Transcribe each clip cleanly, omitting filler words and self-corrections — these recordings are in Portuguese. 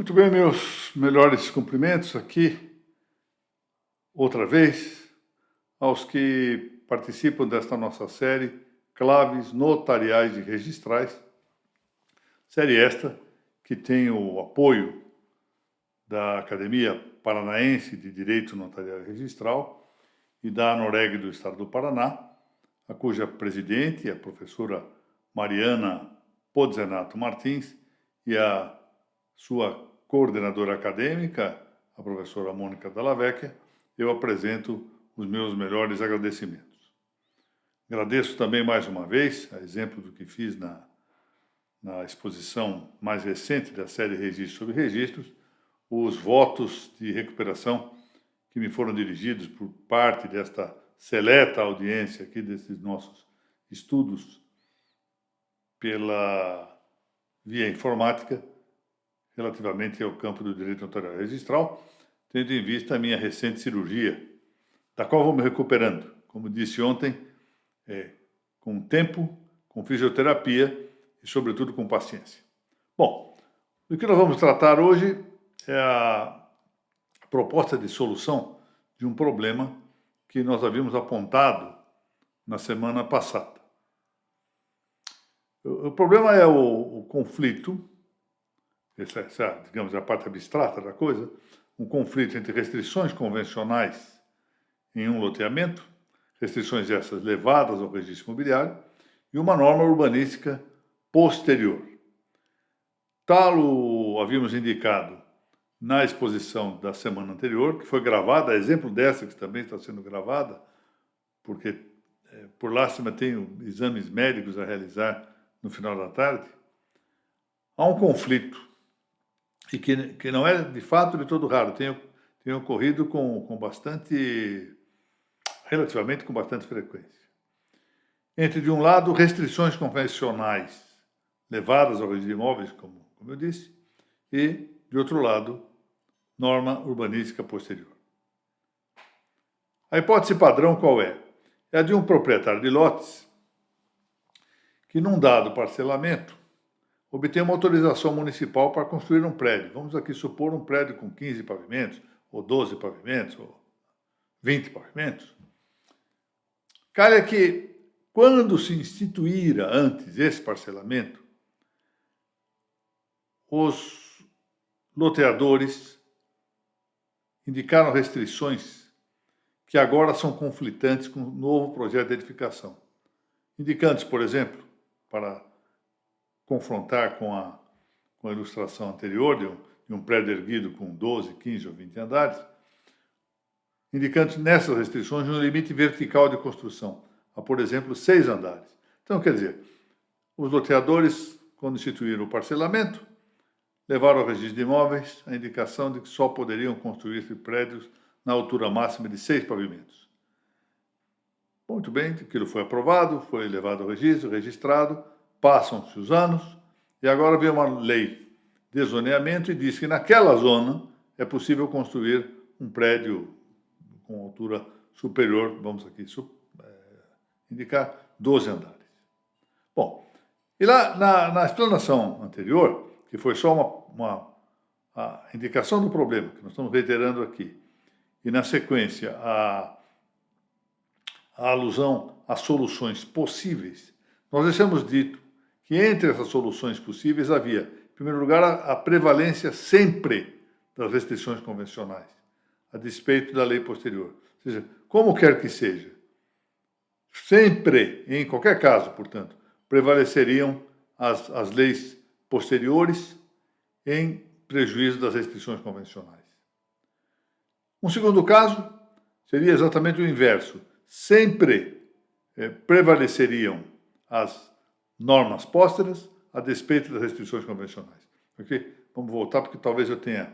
Muito bem, meus melhores cumprimentos aqui, outra vez, aos que participam desta nossa série Claves Notariais e Registrais, série esta que tem o apoio da Academia Paranaense de Direito Notarial e Registral e da ANOREG do Estado do Paraná, a cuja presidente é a professora Mariana Pozzenato Martins e a sua coordenadora acadêmica, a professora Mônica Dalla Vecchia, eu apresento os meus melhores agradecimentos. Agradeço também mais uma vez, a exemplo do que fiz na exposição mais recente da série Registros sobre Registros, os votos de recuperação que me foram dirigidos por parte desta seleta audiência aqui desses nossos estudos pela via informática, relativamente ao campo do direito notarial e registral, tendo em vista a minha recente cirurgia, da qual vou me recuperando, como disse ontem, com tempo, com fisioterapia e, sobretudo, com paciência. Bom, o que nós vamos tratar hoje é a proposta de solução de um problema que nós havíamos apontado na semana passada. O problema é o conflito, digamos, a parte abstrata da coisa, um conflito entre restrições convencionais em um loteamento, restrições essas levadas ao registro imobiliário, e uma norma urbanística posterior. Tal o havíamos indicado na exposição da semana anterior, que foi gravada, a exemplo dessa que também está sendo gravada, porque, por lástima, tenho exames médicos a realizar no final da tarde. Há um conflito, e que não é, de fato, de todo raro, tem ocorrido relativamente com bastante frequência. Entre, de um lado, restrições convencionais levadas ao registro de imóveis, como eu disse, e, de outro lado, norma urbanística posterior. A hipótese padrão qual é? É a de um proprietário de lotes que, num dado parcelamento, obter uma autorização municipal para construir um prédio. Vamos aqui supor um prédio com 15 pavimentos, ou 12 pavimentos, ou 20 pavimentos. Calha que, quando se instituíra antes esse parcelamento, os loteadores indicaram restrições que agora são conflitantes com o novo projeto de edificação. Indicantes, por exemplo, para confrontar com a ilustração anterior de um prédio erguido com 12, 15 ou 20 andares, indicando nessas restrições um limite vertical de construção, a, por exemplo, 6 andares. Então, quer dizer, os loteadores, quando instituíram o parcelamento, levaram ao registro de imóveis a indicação de que só poderiam construir-se prédios na altura máxima de 6 pavimentos. Muito bem, aquilo foi aprovado, foi levado ao registro, registrado, passam-se os anos, e agora vem uma lei de zoneamento e diz que naquela zona é possível construir um prédio com altura superior, vamos aqui indicar, 12 andares. Bom, e lá na explanação anterior, que foi só a indicação do problema, que nós estamos reiterando aqui, e na sequência a alusão às soluções possíveis, nós deixamos dito que entre essas soluções possíveis havia, em primeiro lugar, a prevalência sempre das restrições convencionais, a despeito da lei posterior. Ou seja, como quer que seja, sempre, em qualquer caso, portanto, prevaleceriam as leis posteriores em prejuízo das restrições convencionais. Um segundo caso seria exatamente o inverso. Sempre prevaleceriam as normas pósteras a despeito das restrições convencionais. Ok? Vamos voltar, porque talvez eu tenha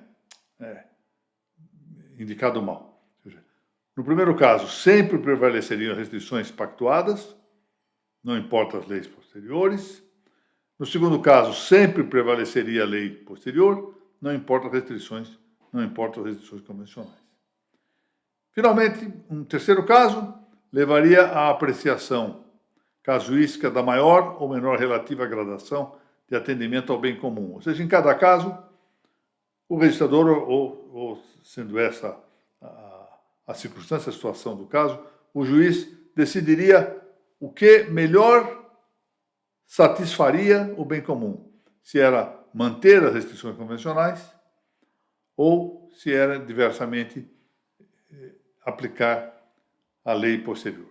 indicado mal. Ou seja, no primeiro caso, sempre prevaleceriam as restrições pactuadas, não importa as leis posteriores. No segundo caso, sempre prevaleceria a lei posterior, não importa as restrições convencionais. Finalmente, um terceiro caso levaria à apreciação casuística da maior ou menor relativa gradação de atendimento ao bem comum. Ou seja, em cada caso, o registrador, ou sendo essa a circunstância, a situação do caso, o juiz decidiria o que melhor satisfaria o bem comum, se era manter as restrições convencionais ou se era diversamente aplicar a lei posterior.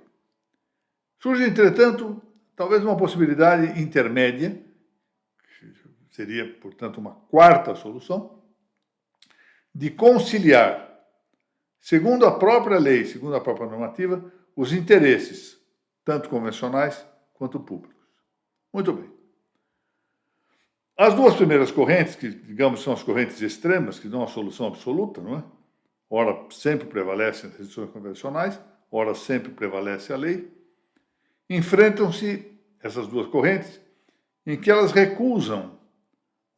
Surge, entretanto, talvez uma possibilidade intermédia, que seria, portanto, uma quarta solução, de conciliar, segundo a própria lei, segundo a própria normativa, os interesses, tanto convencionais quanto públicos. Muito bem. As duas primeiras correntes, que, digamos, são as correntes extremas, que dão a solução absoluta, não é? Ora, sempre prevalecem as restrições convencionais, ora, sempre prevalece a lei. Enfrentam-se essas duas correntes em que elas recusam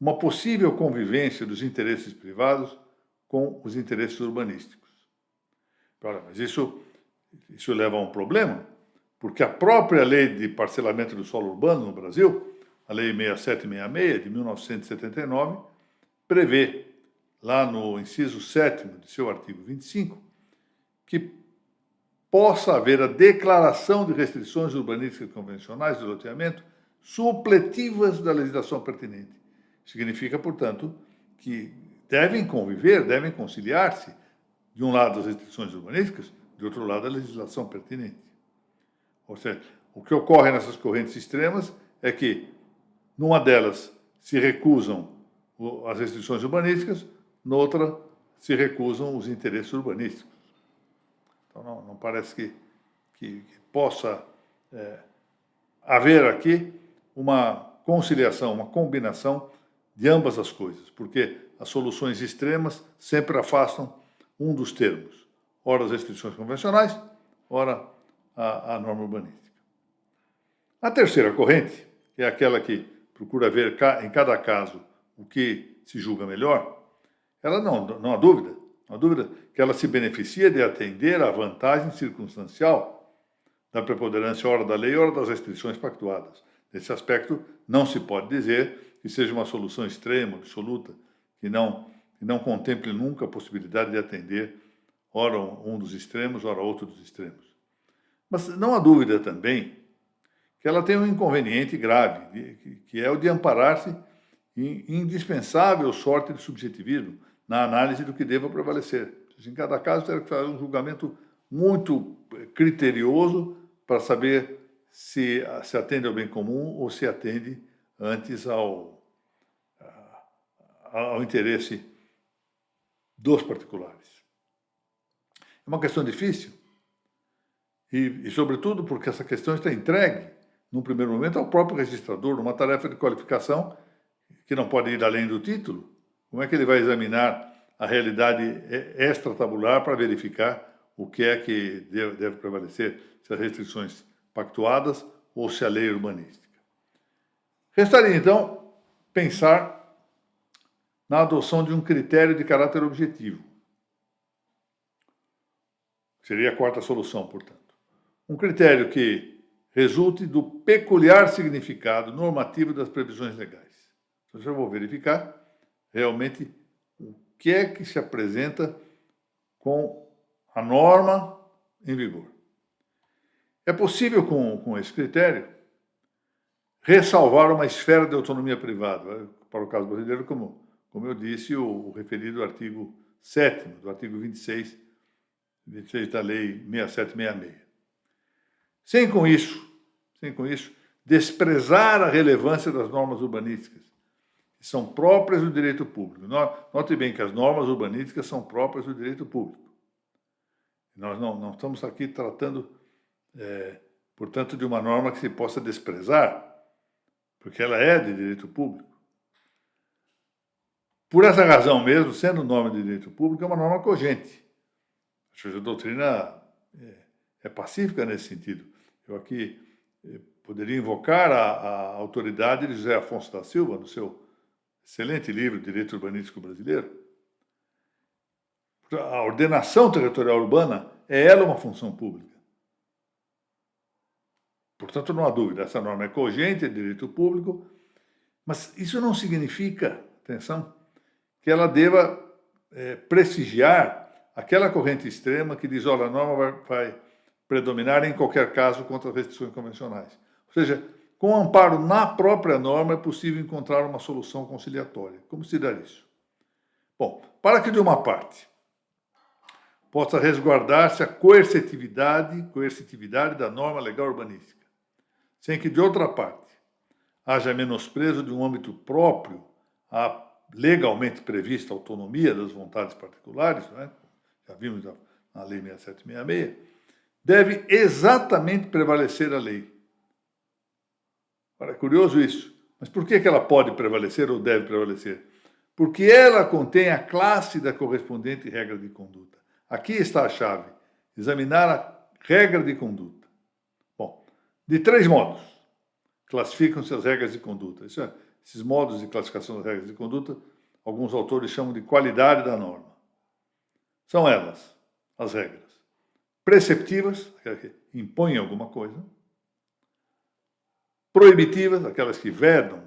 uma possível convivência dos interesses privados com os interesses urbanísticos. Ora, mas isso leva a um problema, porque a própria lei de parcelamento do solo urbano no Brasil, a Lei 6766, de 1979, prevê, lá no inciso 7º de seu artigo 25, que possa haver a declaração de restrições urbanísticas convencionais de loteamento supletivas da legislação pertinente. Significa, portanto, que devem conviver, devem conciliar-se, de um lado as restrições urbanísticas, de outro lado a legislação pertinente. Ou seja, o que ocorre nessas correntes extremas é que, numa delas, se recusam as restrições urbanísticas, noutra, se recusam os interesses urbanísticos. Então, não parece que possa haver aqui uma conciliação, uma combinação de ambas as coisas, porque as soluções extremas sempre afastam um dos termos, ora as restrições convencionais, ora a norma urbanística. A terceira corrente, que é aquela que procura ver em cada caso o que se julga melhor, ela não há dúvida que ela se beneficia de atender à vantagem circunstancial da preponderância ora da lei, ora das restrições pactuadas. Nesse aspecto, não se pode dizer que seja uma solução extrema, absoluta, que não contemple nunca a possibilidade de atender ora um dos extremos, ora outro dos extremos. Mas não há dúvida também que ela tem um inconveniente grave, que é o de amparar-se em indispensável sorte de subjetivismo na análise do que deva prevalecer. Em cada caso, terá que fazer um julgamento muito criterioso para saber se atende ao bem comum ou se atende antes ao interesse dos particulares. É uma questão difícil e, sobretudo, porque essa questão está entregue, num primeiro momento, ao próprio registrador, numa tarefa de qualificação que não pode ir além do título. Como é que ele vai examinar a realidade extratabular para verificar o que é que deve prevalecer, se as restrições pactuadas ou se a lei urbanística? Restaria, então, pensar na adoção de um critério de caráter objetivo. Seria a quarta solução, portanto. Um critério que resulte do peculiar significado normativo das previsões legais. Então, eu vou verificar realmente o que é que se apresenta com a norma em vigor. É possível, com esse critério, ressalvar uma esfera de autonomia privada. Para o caso brasileiro, como eu disse, o referido artigo 7º, do artigo 26 da Lei 6766. Sem com isso, desprezar a relevância das normas urbanísticas, que são próprias do direito público. Note bem que as normas urbanísticas são próprias do direito público. Nós não estamos aqui tratando, portanto, de uma norma que se possa desprezar, porque ela é de direito público. Por essa razão mesmo, sendo norma de direito público, é uma norma cogente. A doutrina é pacífica nesse sentido. Eu aqui poderia invocar a autoridade de José Afonso da Silva, no seu excelente livro Direito Urbanístico Brasileiro. A ordenação territorial urbana é ela uma função pública. Portanto, não há dúvida, essa norma é cogente, é direito público, mas isso não significa, atenção, que que ela deva prestigiar aquela corrente extrema que diz, olha, a norma vai predominar em qualquer caso contra as restrições convencionais. Ou seja, com amparo na própria norma é possível encontrar uma solução conciliatória. Como se dá isso? Bom, para que de uma parte possa resguardar-se a coercitividade da norma legal urbanística, sem que de outra parte haja menosprezo de um âmbito próprio à legalmente prevista autonomia das vontades particulares, né? Já vimos na Lei 6766, deve exatamente prevalecer a lei. Ora, é curioso isso. Mas por que ela pode prevalecer ou deve prevalecer? Porque ela contém a classe da correspondente regra de conduta. Aqui está a chave. Examinar a regra de conduta. Bom, de 3 modos classificam-se as regras de conduta. Esses modos de classificação das regras de conduta, alguns autores chamam de qualidade da norma. São elas, as regras preceptivas, aquelas que impõem alguma coisa, proibitivas, aquelas que vedam,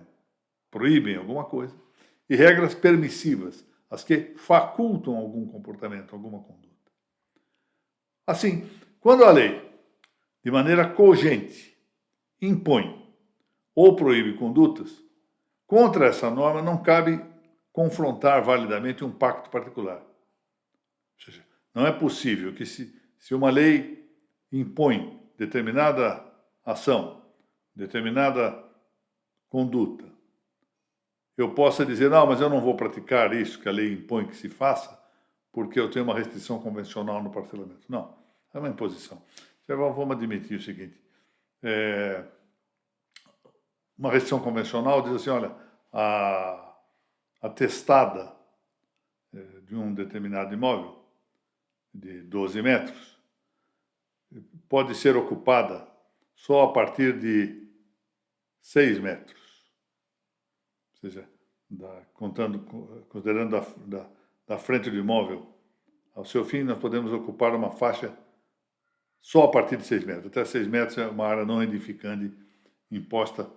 proíbem alguma coisa, e regras permissivas, as que facultam algum comportamento, alguma conduta. Assim, quando a lei, de maneira cogente, impõe ou proíbe condutas, contra essa norma não cabe confrontar validamente um pacto particular. Ou seja, não é possível que se uma lei impõe determinada ação, determinada conduta, eu possa dizer, não, mas eu não vou praticar isso que a lei impõe que se faça, porque eu tenho uma restrição convencional no parcelamento. Não, é uma imposição. Vamos admitir o seguinte, uma restrição convencional diz assim, olha, a testada de um determinado imóvel, de 12 metros, pode ser ocupada só a partir de 6 metros. Ou seja, considerando da frente do imóvel ao seu fim, nós podemos ocupar uma faixa só a partir de 6 metros. Até 6 metros é uma área não edificante imposta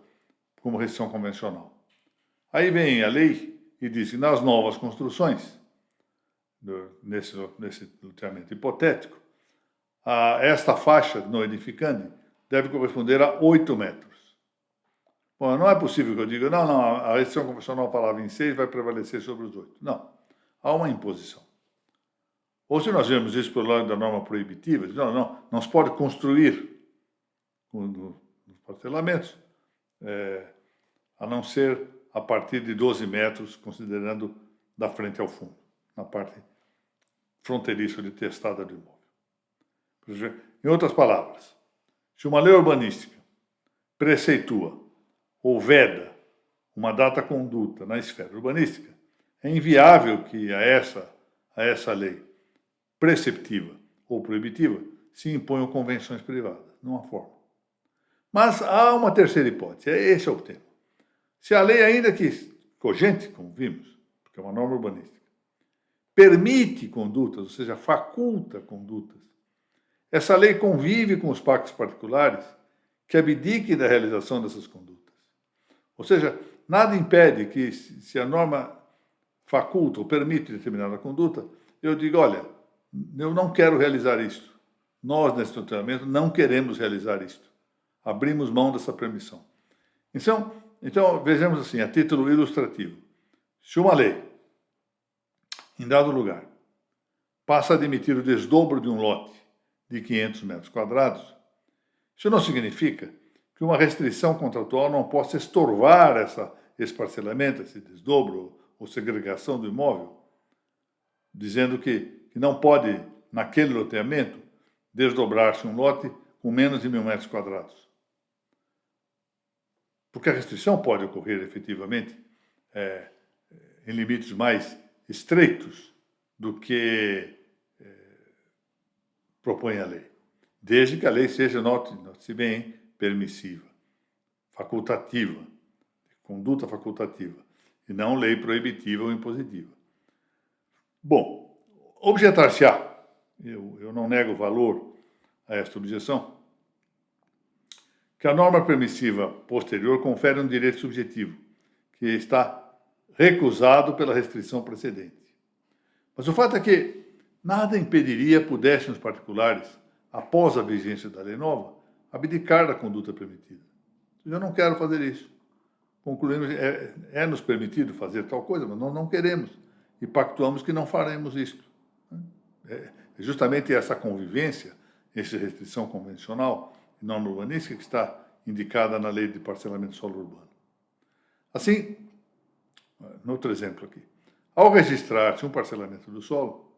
como restrição convencional. Aí vem a lei e diz que nas novas construções, nesse loteamento hipotético, esta faixa não edificante deve corresponder a 8 metros. Bom, não é possível que eu diga, não, a restrição convencional falava em 6, vai prevalecer sobre os 8. Não, há uma imposição. Ou se nós vemos isso pelo lado da norma proibitiva, não se pode construir nos parcelamentos, a não ser a partir de 12 metros, considerando da frente ao fundo, na parte fronteiriça de testada do imóvel. Em outras palavras, se uma lei urbanística preceitua ou veda uma data conduta na esfera urbanística, é inviável que a essa lei preceptiva ou proibitiva se imponham convenções privadas. Não há forma. Mas há uma terceira hipótese, esse é o tema. Se a lei, ainda que cogente, como vimos, porque é uma norma urbanística, permite condutas, ou seja, faculta condutas, essa lei convive com os pactos particulares que abdiquem da realização dessas condutas. Ou seja, nada impede que, se a norma faculta ou permite determinada conduta, eu digo, olha, eu não quero realizar isto. Nós, nesse tratamento, não queremos realizar isto. Abrimos mão dessa permissão. Então, vejamos assim, a título ilustrativo. Se uma lei, em dado lugar, passa a admitir o desdobro de um lote de 500 metros quadrados, isso não significa que uma restrição contratual não possa estorvar esse parcelamento, esse desdobro ou segregação do imóvel, dizendo que não pode, naquele loteamento, desdobrar-se um lote com menos de 1.000 metros quadrados. Porque a restrição pode ocorrer, efetivamente, em limites mais estreitos do que propõe a lei. Desde que a lei seja, note-se bem, permissiva, facultativa, conduta facultativa, e não lei proibitiva ou impositiva. Bom, objetar-se-á, eu não nego valor a esta objeção, que a norma permissiva posterior confere um direito subjetivo, que está recusado pela restrição precedente. Mas o fato é que nada impediria pudessem os particulares, após a vigência da lei nova, abdicar da conduta permitida. Eu não quero fazer isso. Concluímos, nos permitido fazer tal coisa, mas nós não queremos. E pactuamos que não faremos isto. É justamente essa convivência, essa restrição convencional e não urbanística que está indicada na lei de parcelamento de solo urbano. Assim, no outro exemplo aqui, ao registrar-se um parcelamento do solo,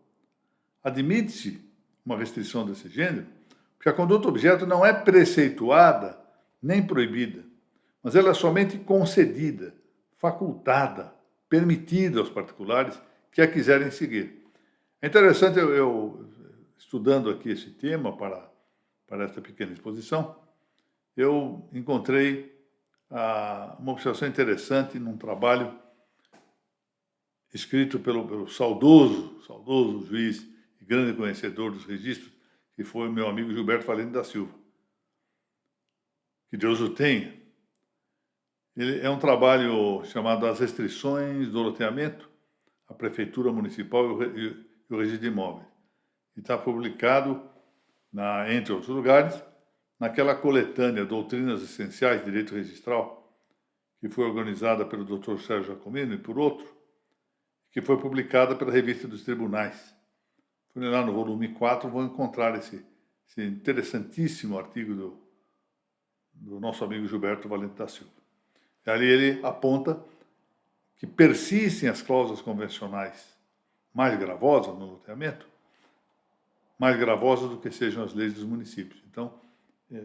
admite-se uma restrição desse gênero, porque a conduta objeto não é preceituada nem proibida, mas ela é somente concedida, facultada, permitida aos particulares que a quiserem seguir. É interessante, eu estudando aqui esse tema para esta pequena exposição, eu encontrei uma observação interessante num trabalho escrito pelo saudoso juiz e grande conhecedor dos registros, que foi o meu amigo Gilberto Valente da Silva. Que Deus o tenha. Ele é um trabalho chamado As Restrições do Loteamento, a Prefeitura Municipal e o Registro de Imóveis. E está publicado, entre outros lugares, naquela coletânea Doutrinas Essenciais de Direito Registral, que foi organizada pelo Dr. Sérgio Jacomino e por outro, que foi publicada pela Revista dos Tribunais. Lá no volume 4 vão encontrar esse interessantíssimo artigo do nosso amigo Gilberto Valente da Silva. E ali ele aponta que persistem as cláusulas convencionais mais gravosas no loteamento, mais gravosas do que sejam as leis dos municípios. Então,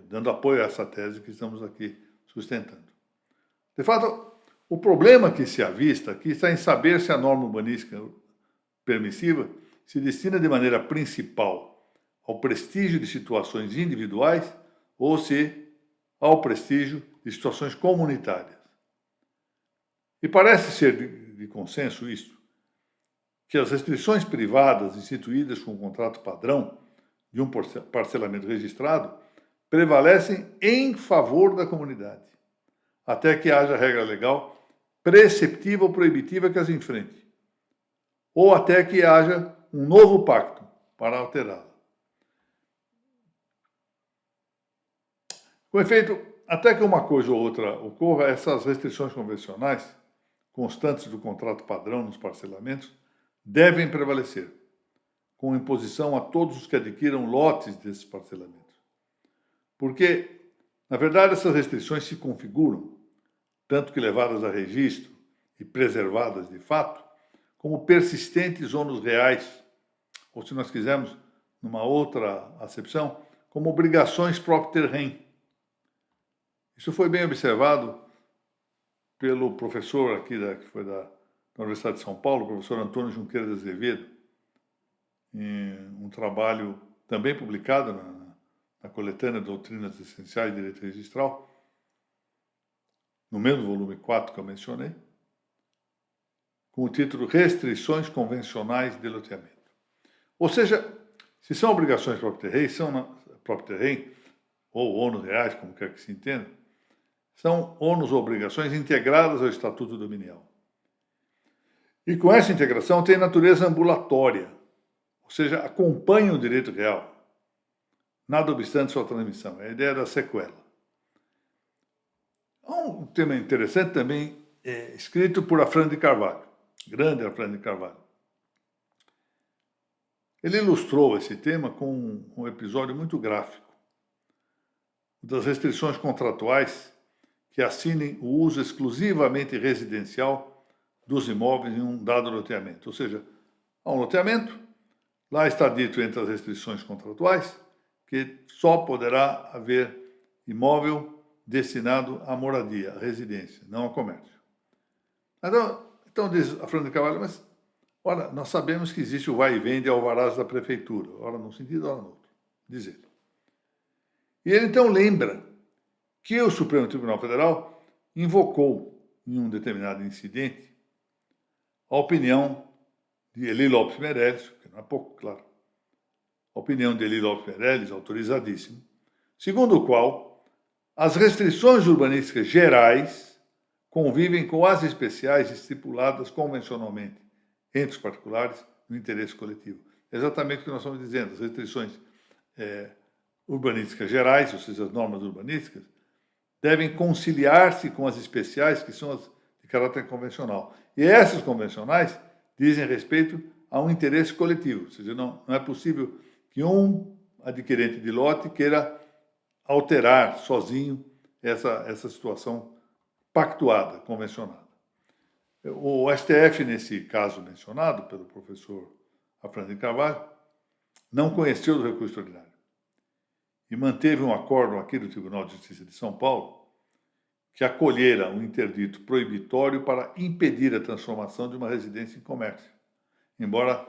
dando apoio a essa tese que estamos aqui sustentando. De fato, o problema que se avista aqui está em saber se a norma urbanística permissiva se destina de maneira principal ao prestígio de situações individuais ou se ao prestígio de situações comunitárias. E parece ser de consenso isto, que as restrições privadas instituídas com o contrato padrão de um parcelamento registrado prevalecem em favor da comunidade, até que haja regra legal preceptiva ou proibitiva que as enfrente, ou até que haja um novo pacto para alterá-la. Com efeito, até que uma coisa ou outra ocorra, essas restrições convencionais, constantes do contrato padrão nos parcelamentos, devem prevalecer, com imposição a todos os que adquiram lotes desses parcelamentos. Porque, na verdade, essas restrições se configuram, tanto que levadas a registro e preservadas de fato, como persistentes ônus reais, ou se nós quisermos, numa outra acepção, como obrigações propter rem. Isso foi bem observado pelo professor aqui, que foi da Universidade de São Paulo, o professor Antônio Junqueira de Azevedo, em um trabalho também publicado na coletânea Doutrinas Essenciais de Direito Registral, no mesmo volume 4 que eu mencionei, com o título Restrições Convencionais de Loteamento. Ou seja, se são obrigações propter rem, ou ônus reais, como quer que se entenda, são ônus ou obrigações integradas ao Estatuto Dominial. E com essa integração tem natureza ambulatória, ou seja, acompanham o direito real, nada obstante sua transmissão. É a ideia da sequela. Há um tema interessante também, escrito por Afrânio de Carvalho, grande Afrânio de Carvalho. Ele ilustrou esse tema com um episódio muito gráfico das restrições contratuais que assinem o uso exclusivamente residencial dos imóveis em um dado loteamento. Ou seja, há um loteamento, lá está dito entre as restrições contratuais que só poderá haver imóvel destinado à moradia, à residência, não ao comércio. Então diz Afrânio de Carvalho, mas, olha, nós sabemos que existe o vai e vem de alvarás da prefeitura, ora num sentido, ora no outro, diz ele. E ele então lembra que o Supremo Tribunal Federal invocou, em um determinado incidente, a opinião de Eli Lopes Meirelles, que não é pouco, claro, a opinião de Eli Lopes Meirelles, autorizadíssimo, segundo o qual as restrições urbanísticas gerais convivem com as especiais estipuladas convencionalmente entre os particulares no interesse coletivo. É exatamente o que nós estamos dizendo. As restrições urbanísticas gerais, ou seja, as normas urbanísticas, devem conciliar-se com as especiais, que são as de caráter convencional. E essas convencionais dizem respeito a um interesse coletivo, ou seja, não é possível que um adquirente de lote queira alterar sozinho essa situação pactuada, convencionada. O STF, nesse caso mencionado pelo professor Afrânio de Carvalho, não conheceu do recurso extraordinário e manteve um acórdão aqui do Tribunal de Justiça de São Paulo que acolhera um interdito proibitório para impedir a transformação de uma residência em comércio, embora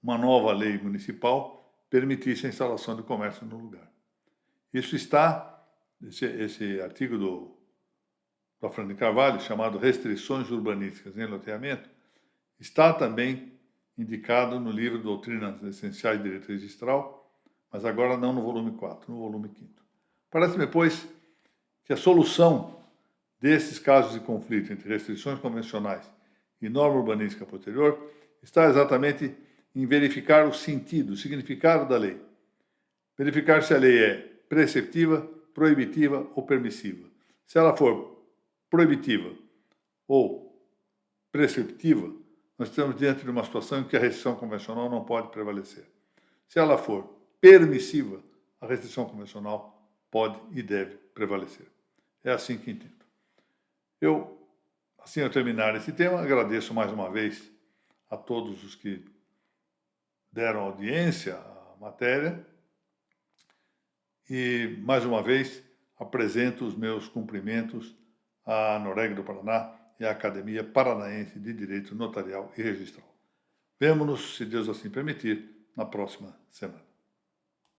uma nova lei municipal permitisse a instalação de comércio no lugar. Isso está, esse artigo do Afrânio de Carvalho, chamado Restrições Urbanísticas em Loteamento, está também indicado no livro Doutrinas Essenciais de Direito Registral, mas agora não no volume 4, no volume 5º. Parece-me, pois, que a solução desses casos de conflito entre restrições convencionais e norma urbanística posterior está exatamente em verificar o sentido, o significado da lei. Verificar se a lei é preceptiva, proibitiva ou permissiva. Se ela for proibitiva ou preceptiva, nós estamos diante de uma situação em que a restrição convencional não pode prevalecer. Se ela for permissiva, a restrição convencional pode e deve prevalecer. É assim que entendo. Assim ao terminar esse tema, agradeço mais uma vez a todos os que deram audiência à matéria e, mais uma vez, apresento os meus cumprimentos à Noreg do Paraná e à Academia Paranaense de Direito Notarial e Registral. Vemo-nos, se Deus assim permitir, na próxima semana.